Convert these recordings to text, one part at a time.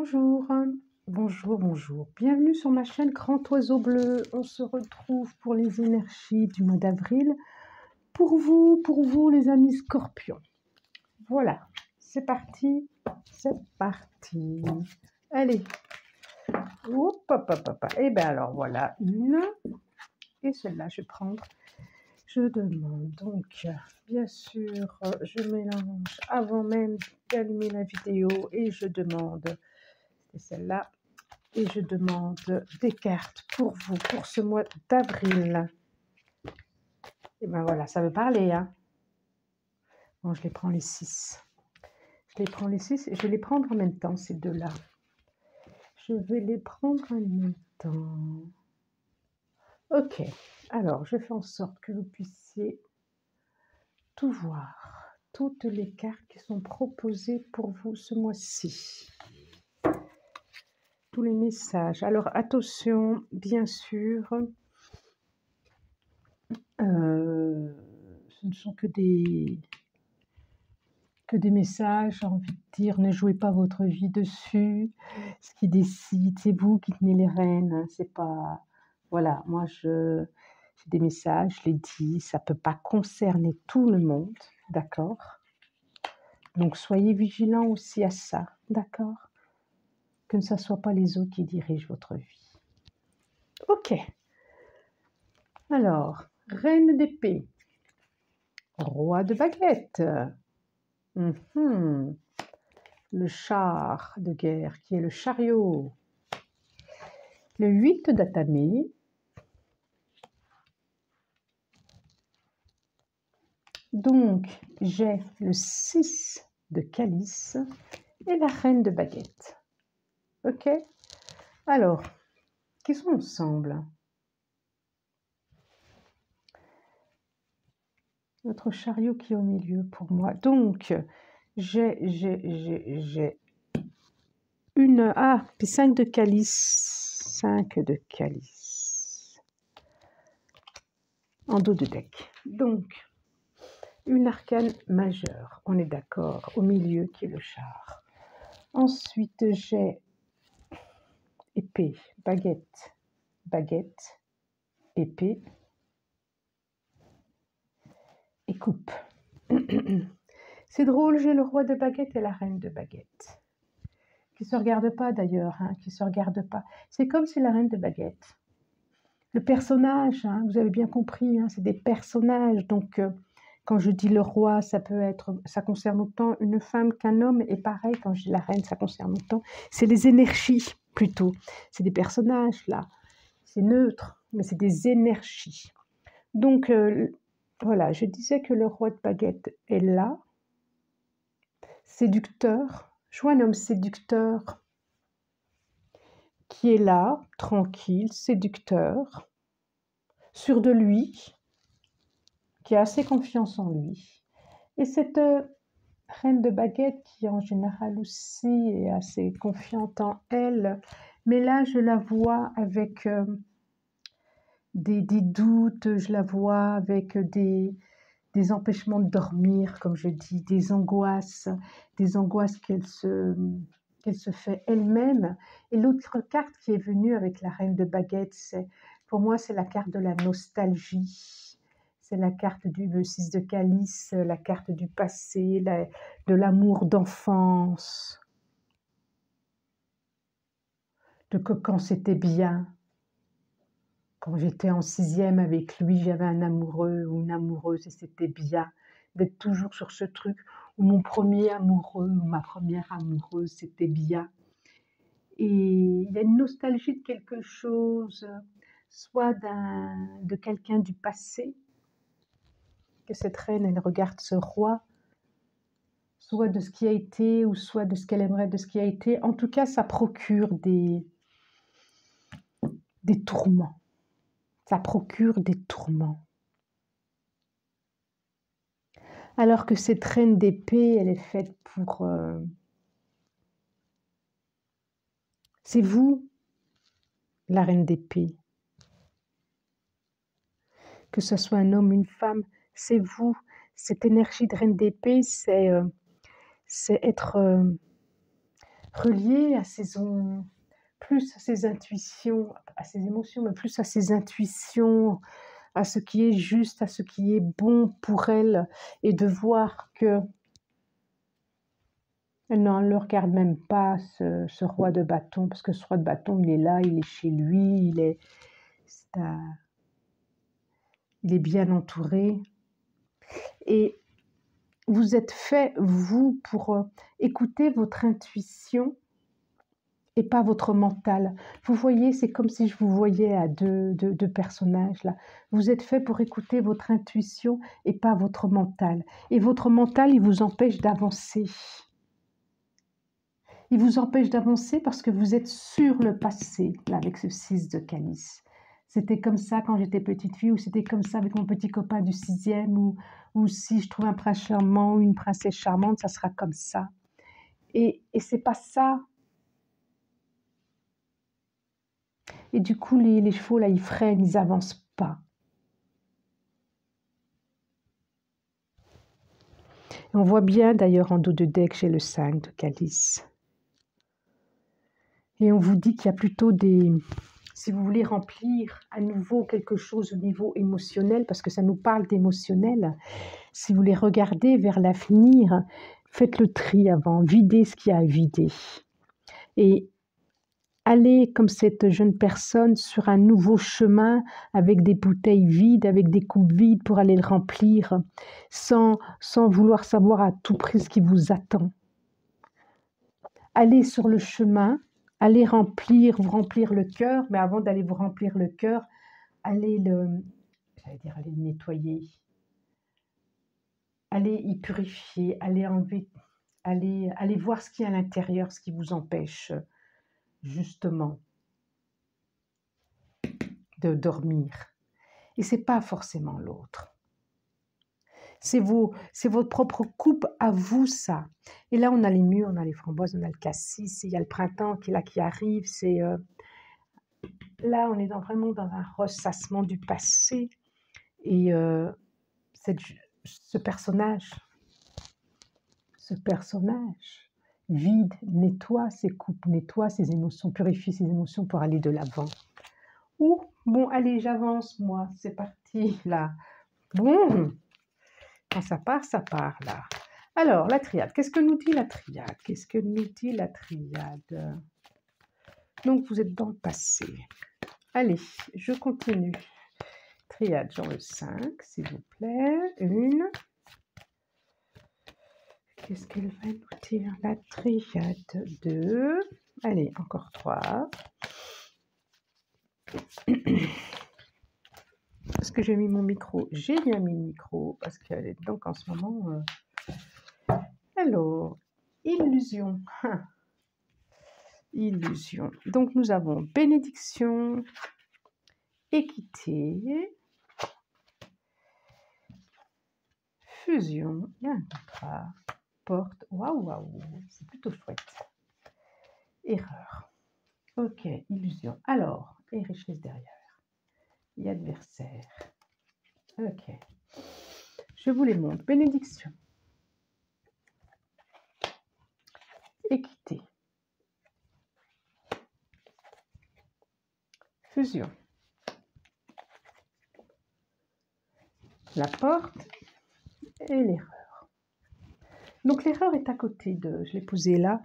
Bonjour, bonjour, bonjour. Bienvenue sur ma chaîne Grand Oiseau Bleu. On se retrouve pour les énergies du mois d'avril. Pour vous, les amis scorpions. Voilà, c'est parti, c'est parti. Allez, hop, hop, hop, hop. Et bien alors, voilà une. Et celle-là, je vais prendre. Je demande donc, bien sûr, je mélange avant même d'allumer la vidéo et je demande, c'est celle-là, et je demande des cartes pour vous, pour ce mois d'avril. Et ben voilà, ça veut parler, hein. Bon, je les prends les 6. Je les prends les 6 et je vais les prendre en même temps, ces deux-là. Je vais les prendre en même temps. Ok, alors je fais en sorte que vous puissiez tout voir, toutes les cartes qui sont proposées pour vous ce mois-ci. Tous les messages. Alors attention, bien sûr, ce ne sont que des messages, j'ai envie de dire, ne jouez pas votre vie dessus. Ce qui décide, c'est vous qui tenez les rênes, hein, c'est pas... Voilà, moi j'ai des messages, je l'ai dit, ça ne peut pas concerner tout le monde, d'accord? Donc soyez vigilants aussi à ça, d'accord? Que ce ne soit pas les autres qui dirigent votre vie. Ok. Alors, reine d'épée, roi de baguette, le char de guerre qui est le chariot, le 8 d'atamé, donc j'ai le 6 de calice et la reine de baguette. Ok? Alors, qui sont ensemble? Notre chariot qui est au milieu pour moi. Donc, j'ai une... Ah, puis 5 de calice. 5 de calice. En dos de deck. Donc, une arcane majeure, on est d'accord, au milieu qui est le char. Ensuite, j'ai épée, baguette, baguette, épée et coupe. C'est drôle, j'ai le roi de baguette et la reine de baguette. Qui ne se regardent pas d'ailleurs, hein, qui ne se regardent pas. C'est comme si la reine de baguette. Le personnage, hein, vous avez bien compris, hein, c'est des personnages. Donc, quand je dis le roi, ça concerne autant une femme qu'un homme. Et pareil, quand je dis la reine, ça concerne autant. C'est les énergies, plutôt. C'est des personnages, là. C'est neutre, mais c'est des énergies. Donc, voilà, je disais que le roi de baguette est là. Séducteur. Je vois un homme séducteur qui est là, tranquille, séducteur, sûr de lui, qui a assez confiance en lui. Et cette reine de baguette qui en général aussi est assez confiante en elle, mais là je la vois avec des doutes, je la vois avec des empêchements de dormir, comme je dis, des angoisses qu'elle se fait elle-même. Et l'autre carte qui est venue avec la reine de baguette, pour moi c'est la carte de la nostalgie. C'est la carte du 6 de calice, la carte du passé, de l'amour d'enfance, de que quand c'était bien, quand j'étais en 6e avec lui, j'avais un amoureux ou une amoureuse et c'était bien d'être toujours sur ce truc où mon premier amoureux ou ma première amoureuse, c'était bien. Et il y a une nostalgie de quelque chose, soit de quelqu'un du passé, que cette reine, elle regarde ce roi, soit de ce qui a été, ou soit de ce qu'elle aimerait de ce qui a été. En tout cas, ça procure des tourments. Ça procure des tourments. Alors que cette reine d'épée, elle est faite pour... c'est vous, la reine d'épée. Que ce soit un homme, une femme, c'est vous. Cette énergie de reine d'épée, c'est être relié à plus à ses intuitions, à ses émotions, mais plus à ses intuitions, à ce qui est juste, à ce qui est bon pour elle, et de voir que elle ne le regarde même pas, ce roi de bâton, parce que ce roi de bâton, il est là, il est chez lui, il est bien entouré. Et vous êtes fait, vous, pour écouter votre intuition et pas votre mental. Vous voyez, c'est comme si je vous voyais à deux personnages là. Vous êtes fait pour écouter votre intuition et pas votre mental. Et votre mental, il vous empêche d'avancer. Il vous empêche d'avancer parce que vous êtes sur le passé, là, avec ce 6 de calice. C'était comme ça quand j'étais petite fille, ou c'était comme ça avec mon petit copain du 6e, ou si je trouve un prince charmant ou une princesse charmante, ça sera comme ça. Et c'est pas ça. Et du coup, les chevaux, là, ils freinent, ils avancent pas. Et on voit bien, d'ailleurs, en dos de deck, j'ai le 5 de calice. Et on vous dit qu'il y a plutôt si vous voulez remplir à nouveau quelque chose au niveau émotionnel, parce que ça nous parle d'émotionnel, si vous voulez regarder vers l'avenir, faites le tri avant, videz ce qu'il y a à vider. Et allez, comme cette jeune personne, sur un nouveau chemin avec des bouteilles vides, avec des coupes vides pour aller le remplir, sans vouloir savoir à tout prix ce qui vous attend. Allez sur le chemin, allez vous remplir le cœur, mais avant d'aller vous remplir le cœur, allez le nettoyer, allez y purifier, allez enlever, allez voir ce qu'il y a à l'intérieur, ce qui vous empêche justement de dormir. Et c'est pas forcément l'autre. C'est votre propre coupe à vous, ça. Et là, on a les mûres, on a les framboises, on a le cassis, il y a le printemps qui arrive. Là, on est vraiment dans un ressassement du passé. Et ce personnage vide, nettoie ses coupes, nettoie ses émotions, purifie ses émotions pour aller de l'avant. Ouh, bon, allez, j'avance, moi, c'est parti, là. Bon, quand ça part, là. Alors, la triade, qu'est-ce que nous dit la triade? Qu'est-ce que nous dit la triade? Donc, vous êtes dans le passé. Allez, je continue. Triade, genre le 5, s'il vous plaît. Une. Qu'est-ce qu'elle va nous dire? La triade 2. Allez, encore 3. Est-ce que j'ai mis mon micro? J'ai bien mis le micro parce qu'elle est donc en ce moment... Alors, illusion. Illusion. Donc, nous avons bénédiction, équité, fusion, il y a un contrat, porte, waouh, c'est plutôt chouette. Erreur. Ok, illusion. Alors, et richesse derrière. Et adversaire. Ok. Je vous les montre. Bénédiction. Équité. Fusion. La porte et l'erreur. Donc l'erreur est à côté je l'ai posée là,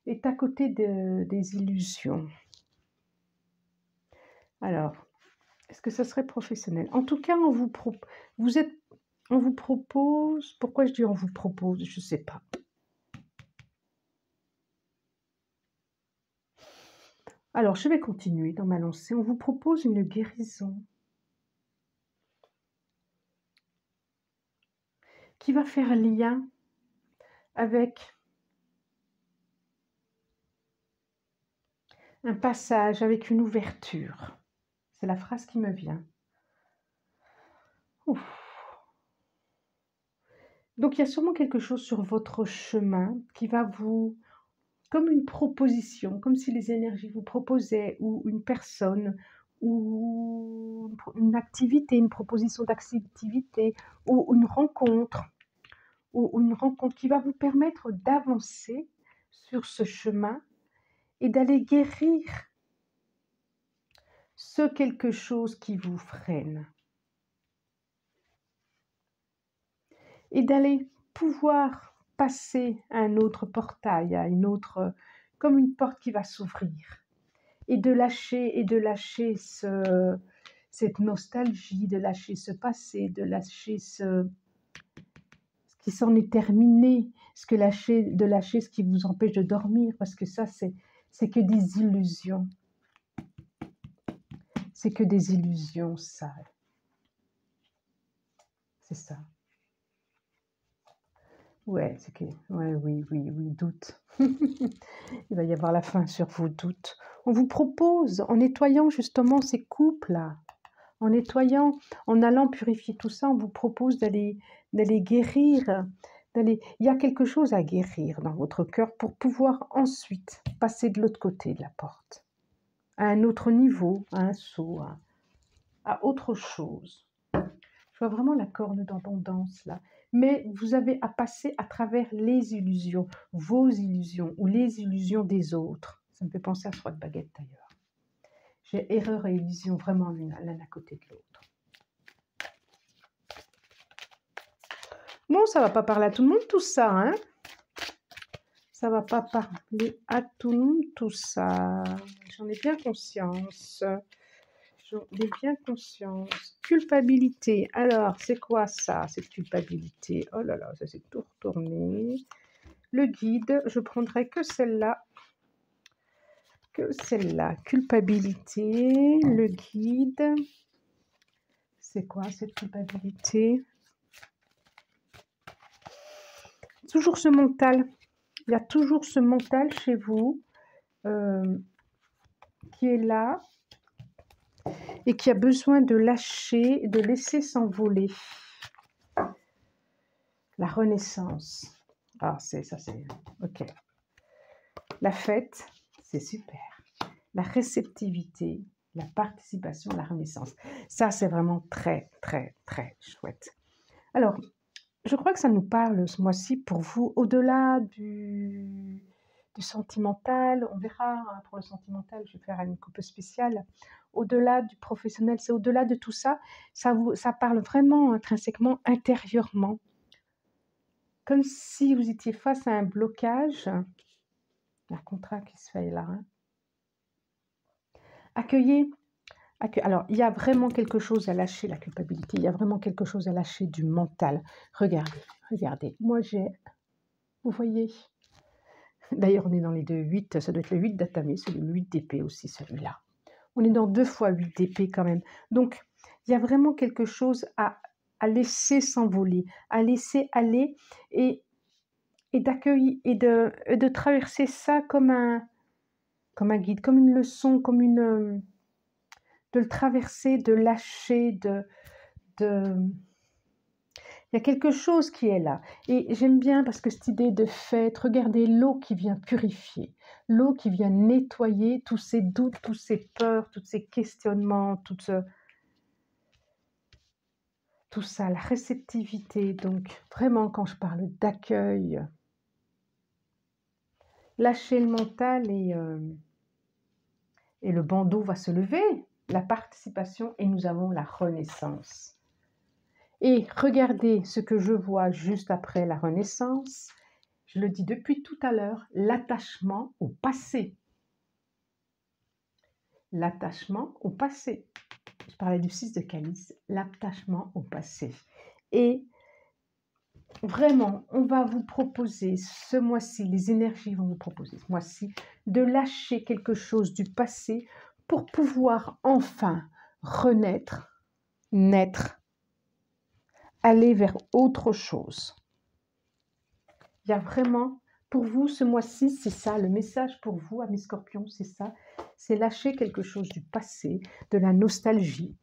est à côté des illusions. Alors, est-ce que ça serait professionnel? En tout cas, on vous propose, pourquoi je dis on vous propose, je ne sais pas. Alors, je vais continuer dans ma lancée. On vous propose une guérison qui va faire lien avec un passage, avec une ouverture. C'est la phrase qui me vient. Ouf. Donc, il y a sûrement quelque chose sur votre chemin qui va vous... comme une proposition, comme si les énergies vous proposaient, ou une personne, ou une activité, une proposition d'activité, ou une rencontre qui va vous permettre d'avancer sur ce chemin et d'aller guérir ce quelque chose qui vous freine. Et d'aller pouvoir passer à un autre portail, à une autre, comme une porte qui va s'ouvrir. Et de lâcher cette nostalgie, de lâcher ce passé, de lâcher ce qui s'en est terminé, de lâcher ce qui vous empêche de dormir, parce que ça, c'est que des illusions. C'est que des illusions, ça. C'est ça. Ouais, oui, doute. Il va y avoir la fin sur vos doutes. On vous propose, en nettoyant justement ces couples-là, en nettoyant, en allant purifier tout ça, on vous propose d'aller guérir. Il y a quelque chose à guérir dans votre cœur pour pouvoir ensuite passer de l'autre côté de la porte, à un autre niveau, à un saut, à autre chose. Je vois vraiment la corne d'abondance là. Mais vous avez à passer à travers les illusions, vos illusions ou les illusions des autres. Ça me fait penser à 3 de baguettes d'ailleurs. J'ai erreur et illusion vraiment l'un à côté de l'autre. Bon, ça ne va pas parler à tout le monde tout ça, hein? Ça ne va pas parler à tout le monde tout ça. J'en ai bien conscience. J'en ai bien conscience. Culpabilité. Alors, c'est quoi ça, cette culpabilité? Oh là là, ça s'est tout retourné. Le guide, je prendrai que celle-là. Que celle-là. Culpabilité. Le guide. C'est quoi cette culpabilité? Toujours ce mental. Il y a toujours ce mental chez vous qui est là et qui a besoin de lâcher, de laisser s'envoler. La renaissance. Ah, ça, c'est... Ok. La fête, c'est super. La réceptivité, la participation, la renaissance. Ça, c'est vraiment très, très, très chouette. Alors, je crois que ça nous parle ce mois-ci pour vous, au-delà du sentimental. On verra, hein, pour le sentimental, je vais faire une coupe spéciale. Au-delà du professionnel, c'est au-delà de tout ça. Ça parle vraiment intrinsèquement, intérieurement. Comme si vous étiez face à un blocage. Un contrat qui se fait là. Hein. Accueillez. Alors, il y a vraiment quelque chose à lâcher, la culpabilité. Il y a vraiment quelque chose à lâcher du mental. Regardez. Moi, vous voyez. D'ailleurs, on est dans les 2-8. Ça doit être le 8 d'Atame, c'est le 8 d'épée aussi, celui-là. On est dans 2 fois 8 d'épée quand même. Donc, il y a vraiment quelque chose à laisser s'envoler, à laisser aller et d'accueillir et de traverser ça comme un guide, comme une leçon, de le traverser, de lâcher, il y a quelque chose qui est là. Et j'aime bien parce que cette idée de fête, regardez l'eau qui vient purifier, l'eau qui vient nettoyer tous ces doutes, tous ces peurs, tous ces questionnements, tout ça, la réceptivité. Donc vraiment, quand je parle d'accueil, lâcher le mental et le bandeau va se lever, la participation, et nous avons la renaissance. Et regardez ce que je vois juste après la renaissance. Je le dis depuis tout à l'heure, l'attachement au passé. L'attachement au passé. Je parlais du 6 de calice, l'attachement au passé. Et vraiment, on va vous proposer ce mois-ci, les énergies vont vous proposer ce mois-ci, de lâcher quelque chose du passé pour pouvoir enfin renaître, naître, aller vers autre chose. Il y a vraiment, pour vous, ce mois-ci, c'est ça, le message pour vous, amis scorpions, c'est ça, c'est lâcher quelque chose du passé, de la nostalgie,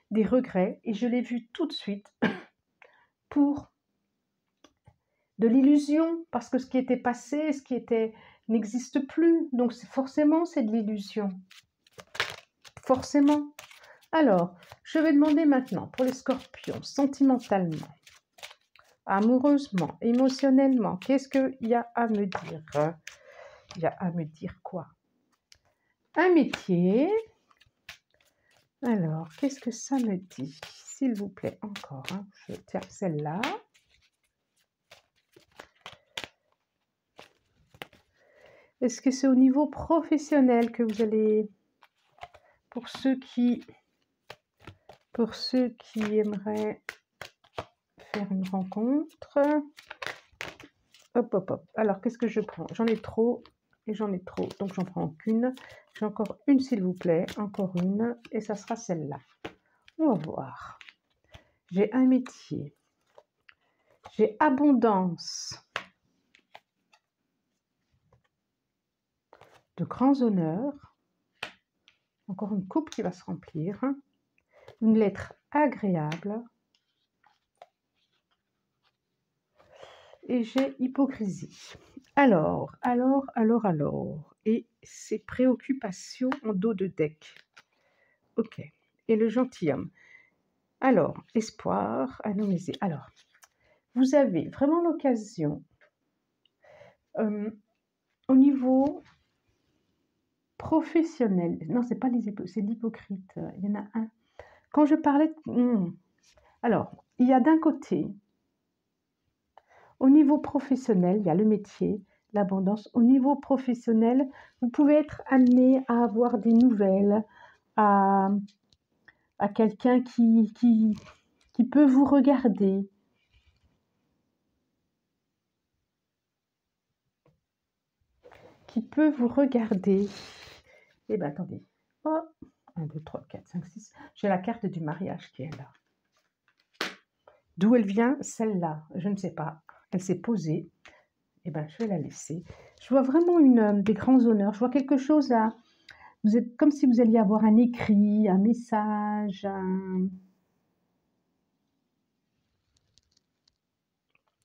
des regrets, et je l'ai vu tout de suite, pour de l'illusion, parce que ce qui était passé, n'existe plus, donc forcément, c'est de l'illusion. Forcément. Alors, je vais demander maintenant, pour les scorpions, sentimentalement, amoureusement, émotionnellement, qu'est-ce qu'il y a à me dire? Il y a à me dire quoi? Un métier. Alors, qu'est-ce que ça me dit? S'il vous plaît, encore. Hein, tiens, celle-là. Est-ce que c'est au niveau professionnel que vous allez... Pour ceux qui aimeraient faire une rencontre. Hop, hop, hop. Alors, qu'est-ce que je prends? J'en ai trop et j'en ai trop. Donc, j'en prends qu'une. J'ai encore une, s'il vous plaît. Encore une. Et ça sera celle-là. On va voir. J'ai un métier. J'ai abondance. De grands honneurs. Encore une coupe qui va se remplir. Une lettre agréable. Et j'ai hypocrisie. Alors. Et ses préoccupations en dos de deck. Ok. Et le gentilhomme. Alors, espoir, anonymisé. Alors, vous avez vraiment l'occasion, au niveau professionnel, non, c'est pas c'est l'hypocrite, il y en a un. Quand je parlais alors, il y a d'un côté, au niveau professionnel, il y a le métier, l'abondance. Au niveau professionnel, vous pouvez être amené à avoir des nouvelles, à quelqu'un qui peut vous regarder. Qui peut vous regarder. Eh bien, attendez. Oh, 1, 2, 3, 4, 5, 6. J'ai la carte du mariage qui est là. D'où elle vient, celle-là, je ne sais pas. Elle s'est posée. Eh bien, je vais la laisser. Je vois vraiment des grands honneurs. Je vois quelque chose là. Vous êtes comme si vous alliez avoir un écrit, un message,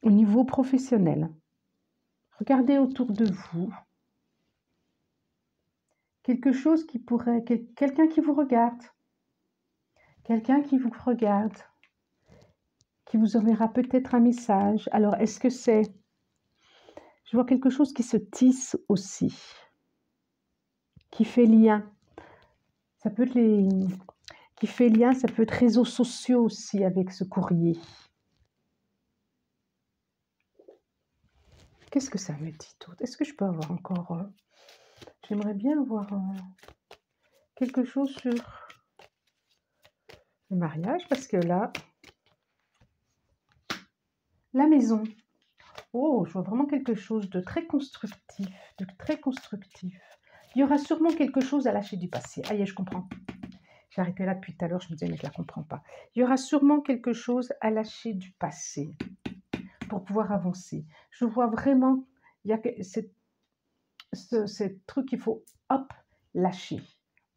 au niveau professionnel. Regardez autour de vous. Quelque chose qui pourrait... Quelqu'un qui vous regarde. Quelqu'un qui vous regarde. Qui vous enverra peut-être un message. Alors, est-ce que c'est... Je vois quelque chose qui se tisse aussi. Qui fait lien. Ça peut être qui fait lien, ça peut être réseaux sociaux aussi avec ce courrier. Qu'est-ce que ça me dit d'autre? Est-ce que je peux avoir encore... J'aimerais bien avoir quelque chose sur le mariage, parce que là... La maison. Oh, je vois vraiment quelque chose de très constructif, Il y aura sûrement quelque chose à lâcher du passé. Aïe, je comprends. J'ai arrêté là depuis tout à l'heure, je me disais, mais je ne la comprends pas. Il y aura sûrement quelque chose à lâcher du passé pour pouvoir avancer. Je vois vraiment, il y a ce truc qu'il faut, hop, lâcher.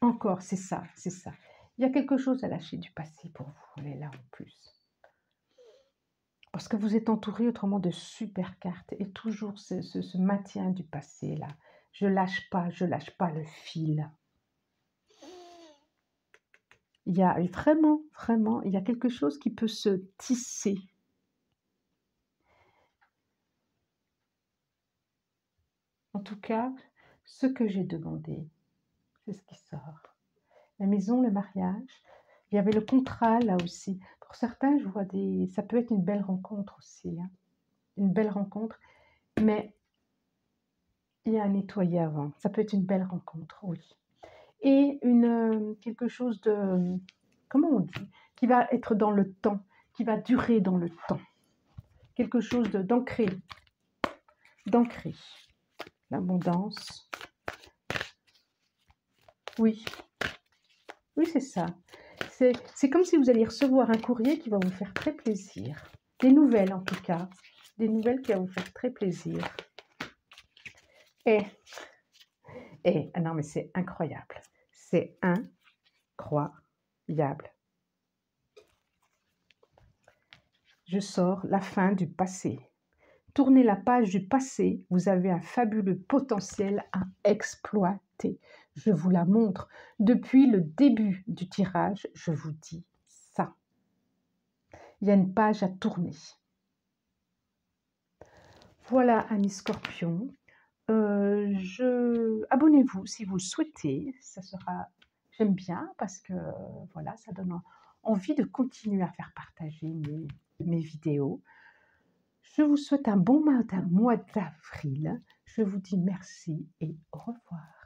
Encore, c'est ça. Il y a quelque chose à lâcher du passé pour vous. Elle est là en plus. Parce que vous êtes entouré autrement de super cartes et toujours ce maintien du passé là. Je lâche pas le fil. Il y a vraiment, il y a quelque chose qui peut se tisser. En tout cas, ce que j'ai demandé, c'est ce qui sort. La maison, le mariage, il y avait le contrat là aussi. Pour certains, je vois ça peut être une belle rencontre aussi. Hein. Une belle rencontre, mais il y a à nettoyer avant. Ça peut être une belle rencontre, oui. Et quelque chose de, comment on dit, qui va être dans le temps, qui va durer dans le temps. Quelque chose d'ancré. L'abondance. Oui, c'est ça. C'est comme si vous alliez recevoir un courrier qui va vous faire très plaisir. Des nouvelles en tout cas. Des nouvelles qui vont vous faire très plaisir. Ah non mais c'est incroyable. C'est incroyable. Je sors la fin du passé. Tournez la page du passé, vous avez un fabuleux potentiel à exploiter. Je vous la montre. Depuis le début du tirage, je vous dis ça. Il y a une page à tourner. Voilà, amis scorpions. Abonnez-vous si vous le souhaitez. Ça sera, j'aime bien parce que voilà, ça donne envie de continuer à faire partager mes vidéos. Je vous souhaite un bon mois d'avril. Je vous dis merci et au revoir.